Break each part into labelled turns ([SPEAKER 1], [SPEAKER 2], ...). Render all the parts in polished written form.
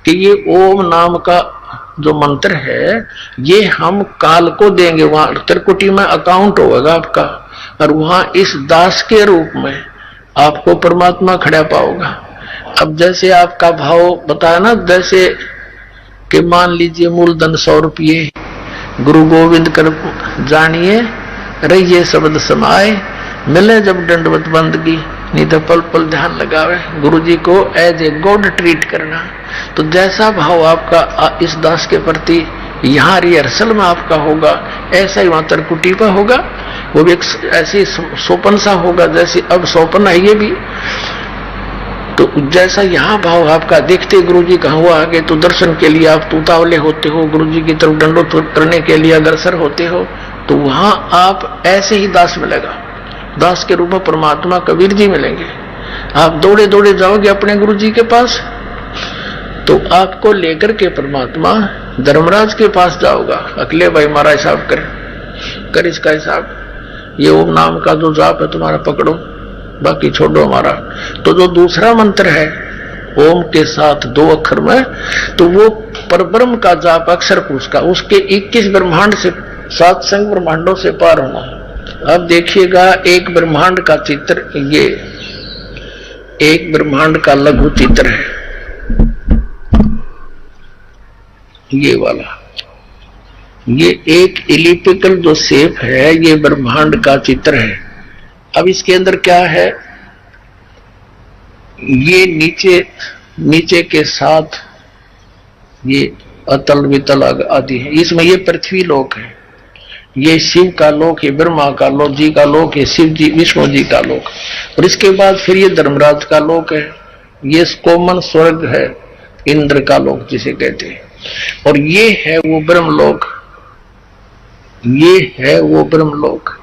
[SPEAKER 1] कि ये ओम नाम का जो मंत्र है ये हम काल को देंगे, वहां त्रिकुटी में अकाउंट होगा आपका, और वहां इस दास के रूप में आपको परमात्मा खड़ा पाओगा। अब जैसे आपका भाव बताया ना, जैसे कि मान लीजिए मूलधन 100 रुपये, गुरु गोविंद कर जानिए रहिए शब्द समाए, मिले जब दंडवत बंदगी, नहीं तो पल पल ध्यान लगावे, गुरु जी को एज ए गॉड ट्रीट करना। तो जैसा भाव आपका इस दास के प्रति यहाँ रिहर्सल में आपका होगा, ऐसा ही वहां त्रिकुटी पर होगा। वो भी एक ऐसी सोपन सा होगा, जैसे अब सोपन है ये भी। तो जैसा यहाँ भाव आपका देखते गुरु जी कहाँ हुआ आगे, तो दर्शन के लिए आप उतावले होते हो, गुरु जी की तरफ दंडोत करने के लिए अग्रसर होते हो, तो वहां आप ऐसे ही दास मिलेगा, दास के रूप में परमात्मा कबीर जी मिलेंगे। आप दौड़े दौड़े जाओगे अपने गुरु जी के पास, तो आपको लेकर के परमात्मा धर्मराज के पास जाओगा, अकेले भाई महाराज साहब कर इसका हिसाब, ये ओम नाम का जो जाप है तुम्हारा पकड़ो, बाकी छोड़ो हमारा। तो जो दूसरा मंत्र है ओम के साथ 2 अक्षर में, तो वो परब्रह्म का जाप अक्षर पुरुष का, उसके 21 ब्रह्मांड से 7 संग ब्रह्मांडों से पार होना। अब देखिएगा एक ब्रह्मांड का चित्र, ये एक ब्रह्मांड का लघु चित्र है, ये वाला, ये एक एलिप्टिकल जो शेप है ये ब्रह्मांड का चित्र है। अब इसके अंदर क्या है, ये नीचे के साथ ये अतल वितल आदि है, इसमें ये पृथ्वी लोक है, ये शिव का लोक है, ब्रह्मा का लोक जी का लोक है, शिव जी विष्णु जी का लोक, और इसके बाद फिर ये धर्मराज का लोक है, ये कोमन स्वर्ग है, इंद्र का लोक जिसे कहते हैं, और ये है वो ब्रह्मलोक, ये है वो ब्रह्मलोक।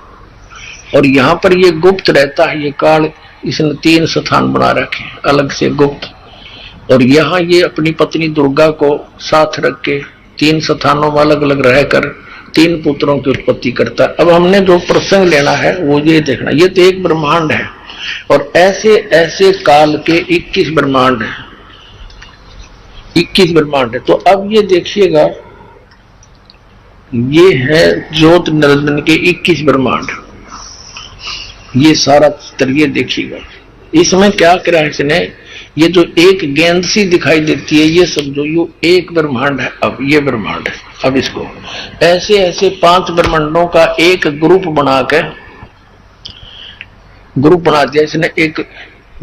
[SPEAKER 1] और यहां पर ये गुप्त रहता है, ये काल, इसने 3 स्थान बना रखे अलग से गुप्त, और यहाँ ये अपनी पत्नी दुर्गा को साथ रख के 3 स्थानों में अलग अलग रहकर 3 पुत्रों की उत्पत्ति करता है। अब हमने जो प्रसंग लेना है वो ये देखना, ये तो एक ब्रह्मांड है, और ऐसे ऐसे काल के 21 ब्रह्मांड है, 21 ब्रह्मांड है। तो अब ये देखिएगा, ये है ज्योत निरंजन के 21 ब्रह्मांड, ये सारा चित्र ये देखिएगा। इसमें क्या करा है इसने, ये जो एक गेंद सी दिखाई देती है ये समझो यो एक ब्रह्मांड है। अब ये ब्रह्मांड है, अब इसको ऐसे ऐसे 5 ब्रह्मांडों का एक ग्रुप बनाकर ग्रुप बना दिया इसने, एक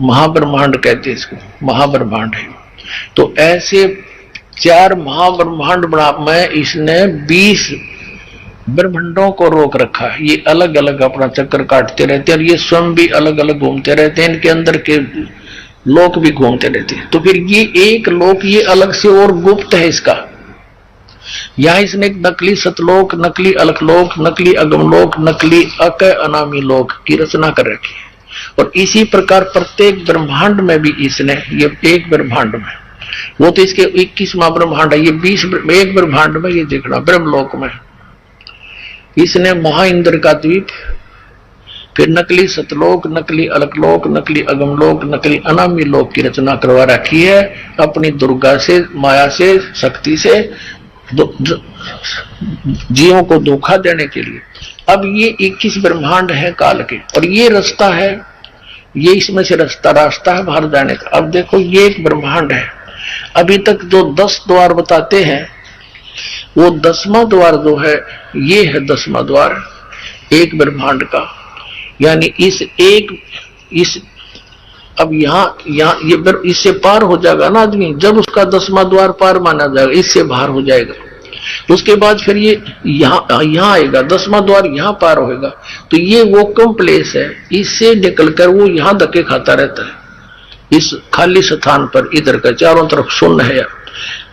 [SPEAKER 1] महाब्रह्मांड कहते हैं इसको, महाब्रह्मांड है। तो ऐसे 4 महाब्रह्मांड बना में इसने 20 ब्रह्मांडों को रोक रखा है, ये अलग अलग अपना चक्कर काटते रहते हैं, और ये स्वयं भी अलग अलग घूमते रहते हैं, इनके अंदर के लोक भी घूमते रहते हैं। तो फिर ये एक लोक ये अलग से और गुप्त है इसका, यहाँ इसने एक नकली सतलोक, नकली अलकलोक, नकली अगमलोक, नकली अक अनामी लोक की रचना कर रखी है। और इसी प्रकार प्रत्येक ब्रह्मांड में भी इसने, ये एक ब्रह्मांड में, वो तो इसके 21वां ब्रह्मांड है, ये 20 एक ब्रह्मांड में, ये देखना ब्रह्मलोक में इसने महा इंद्र का द्वीप, फिर नकली सतलोक, नकली अलकलोक, नकली अगमलोक, नकली अनामी लोक की रचना करवा रखी है अपनी दुर्गा से, माया से, शक्ति से जीवों को धोखा देने के लिए। अब ये 21 ब्रह्मांड है काल के, और ये रास्ता है, ये इसमें से रास्ता है बाहर जाने का। अब देखो ये एक ब्रह्मांड है, अभी तक जो 10 द्वार बताते हैं वो 10वां द्वार जो है ये है 10वां द्वार एक ब्रह्मांड का, यानी इस अब यहाँ ये इससे पार हो जाएगा ना आदमी, जब उसका 10वां द्वार पार माना जाएगा, इससे बाहर हो जाएगा, तो उसके बाद फिर ये यहाँ आएगा, 10वां द्वार यहाँ पार होएगा, तो ये वो कम प्लेस है, इससे निकलकर वो यहाँ धक्के खाता रहता है इस खाली स्थान पर, इधर का चारों तरफ शून्य है।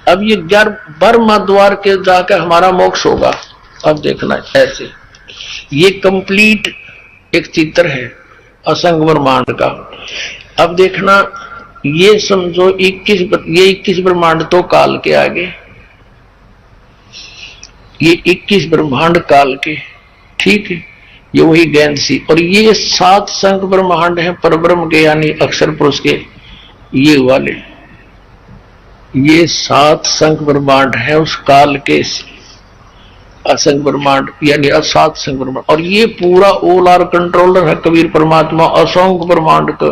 [SPEAKER 1] अब ये 12वां द्वार के जाकर हमारा मोक्ष होगा। अब देखना ऐसे, ये कंप्लीट एक चित्र है असंग ब्रह्मांड का। अब देखना ये समझो 21 ब्रह्मांड तो काल के आगे, ये 21 ब्रह्मांड काल के, ठीक है, ये वही गेंद सी, और ये 7 संग ब्रह्मांड है परब्रह्म के, यानी अक्षर पुरुष के, ये वाले ये 7 संख ब्रह्मांड है उस काल के असंख्य ब्रह्मांड, यानी 7 संख ब्रह्मांड। और ये पूरा ऑल आर कंट्रोलर है कबीर परमात्मा असंख्य ब्रह्मांड का।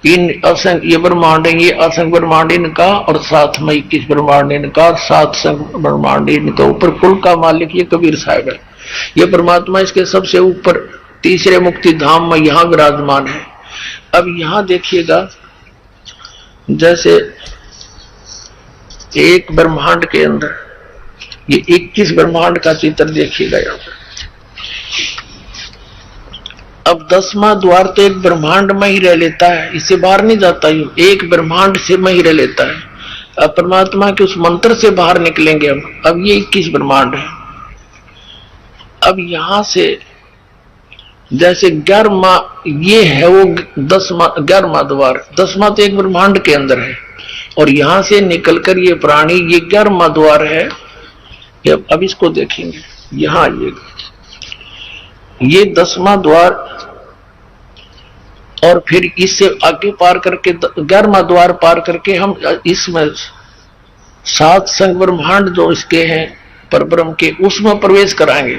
[SPEAKER 1] इन असंख्य ये ब्रह्मांड है, ये असंख्य ब्रह्मांड इनका, और साथ में 21 ब्रह्मांड इनका, 7 संख्य ब्रह्मांड इनका। ऊपर कुल का मालिक ये कबीर साहब है। ये परमात्मा इसके सबसे ऊपर तीसरे मुक्ति धाम में यहां विराजमान है। अब यहां देखिएगा, जैसे एक ब्रह्मांड के अंदर ये 21 ब्रह्मांड का चित्र देखिएगा यहां पर। अब 10वां द्वार तो एक ब्रह्मांड में ही रह लेता है, इससे बाहर नहीं जाता, ये एक ब्रह्मांड से में ही रह लेता है। अब परमात्मा के उस मंत्र से बाहर निकलेंगे हम। अब ये 21 ब्रह्मांड है। अब यहां से जैसे 11वां ये है वो 11वां द्वार, 10वां तो एक ब्रह्मांड के अंदर है, और यहां से निकलकर ये प्राणी ये 11वां द्वार है। अब इसको देखेंगे, यहां ये 10वां द्वार, और फिर इससे आगे पार करके 11वां द्वार पार करके हम इसमें 7 संख ब्रह्मांड जो इसके हैं परब्रह्म के, उसमें प्रवेश कराएंगे।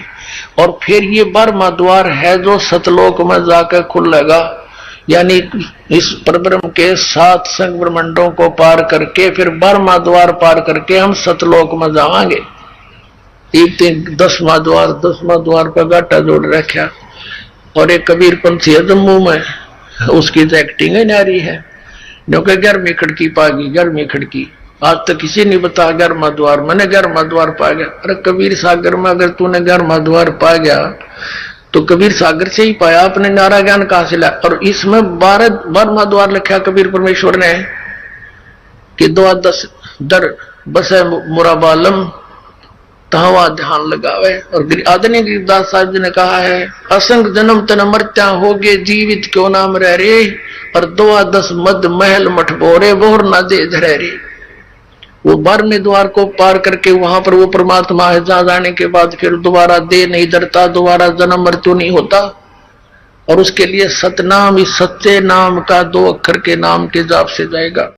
[SPEAKER 1] और फिर ये 12वां द्वार है जो सतलोक में जाकर खुलेगा, यानी इस परब्रह्म के 7 संख ब्रह्मांडों को पार करके फिर 12वां द्वार पार करके हम सतलोक में जाएंगे। एक 10वां द्वार पर गाटा जोड़ रखा, और एक कबीर पंथी है जम्मू में, उसकी तो एक्टिंग है नारी है, जो कि 11वीं खिड़की पागी, 11वीं खिड़की। आज तक किसी ने बता 11वां द्वार, मैंने 11वां द्वार पा गया। अरे कबीर सागर में अगर तूने 11वां द्वार पा गया तो कबीर सागर से ही पाया, अपने नारा ज्ञान कहां से लाया। और इसमें 12वां द्वार लिखा कबीर परमेश्वर ने कि 12 दर बसे मुराबालम तहवा ध्यान लगावे। और आदरणीय गरीबदास साहब जी ने कहा है, असंग जन्म तन मरत्या होगे जीवित क्यों नाम रह रे, और 12 मद महल मठ बोरे बोर ना दे धरे रे। वो 12वें द्वार को पार करके वहां पर वो परमात्मा है, जहां जाने के बाद फिर दोबारा दे नहीं धरता, दोबारा जन्म मृत्यु नहीं होता। और उसके लिए सतनाम, इस सत्य नाम का 2 अक्षर के नाम के जाप से जाएगा।